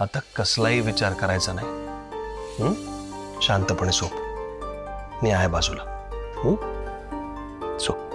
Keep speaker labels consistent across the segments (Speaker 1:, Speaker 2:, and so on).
Speaker 1: आता कसलाही विचार करायचा नाही. शांतपणे झोप. मी आहे बाजूला. झोप.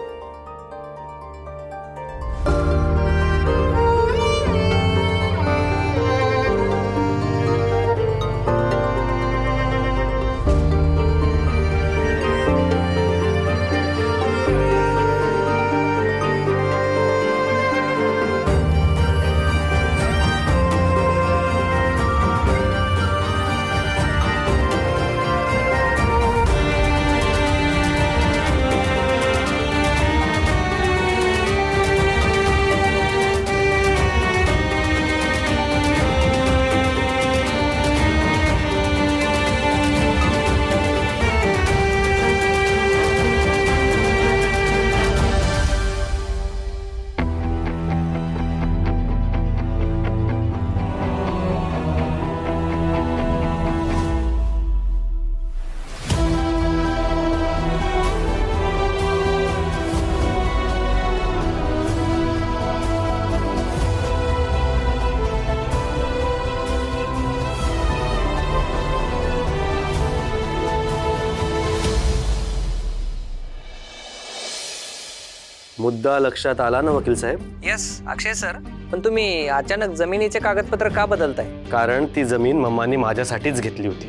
Speaker 1: मुद्दा लक्षात आला ना वकील साहेब?
Speaker 2: यस अक्षय सर, पण तुम्ही अचानक जमिनीचे कागदपत्र का बदलताय?
Speaker 1: कारण ती जमीन मम्मांनी माझ्यासाठीच घेतली होती.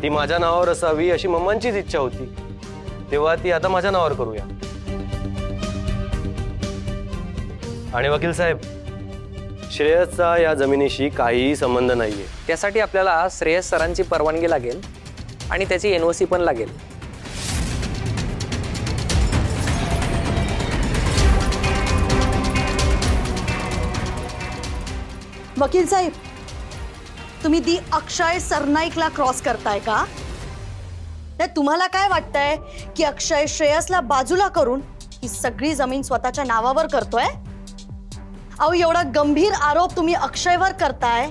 Speaker 1: ती माझ्या नावावर असावी अशी मम्मांचीच इच्छा होती. तेव्हा ती आता माझ्या नावावर करूया. आणि वकील साहेब, श्रेयसचा या जमिनीशी काहीही संबंध नाहीये.
Speaker 2: त्यासाठी आपल्याला श्रेयस सरांची परवानगी लागेल आणि त्याची एनओसी पण लागेल.
Speaker 3: वकील साहेब, तुम्ही दी अक्षय सरनाईकला क्रॉस करताय का? तुम्हाला काय वाटतंय की अक्षय श्रेयसला बाजूला करून ही सगळी जमीन स्वतःच्या नावावर करतोय? अहो, एवढा गंभीर आरोप तुम्ही अक्षयवर करताय,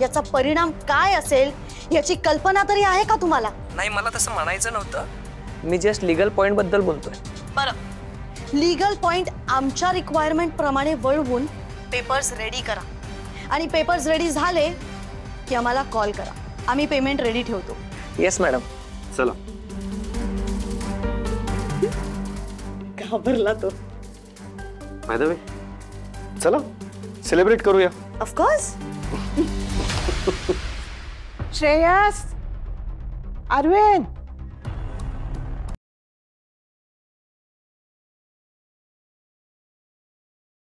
Speaker 3: याचा परिणाम काय असेल याची कल्पना तरी आहे का तुम्हाला?
Speaker 2: नाही, मला तसं म्हणायचं नव्हतं. मी जस्ट लीगल पॉइंट बद्दल बोलतोय.
Speaker 3: बरं, लीगल पॉइंट आमच्या रिक्वायरमेंट प्रमाणे वळवून पेपर्स रेडी करा आणि पेपर्स रेडी झाले की आम्हाला कॉल करा. आम्ही पेमेंट रेडी ठेवतो.
Speaker 2: Yes madam.
Speaker 1: चला.
Speaker 3: घाबरला तो.
Speaker 1: बाय द वे, चला सेलिब्रेट करूया.
Speaker 3: Of course.
Speaker 4: श्रेयस, अरविंद,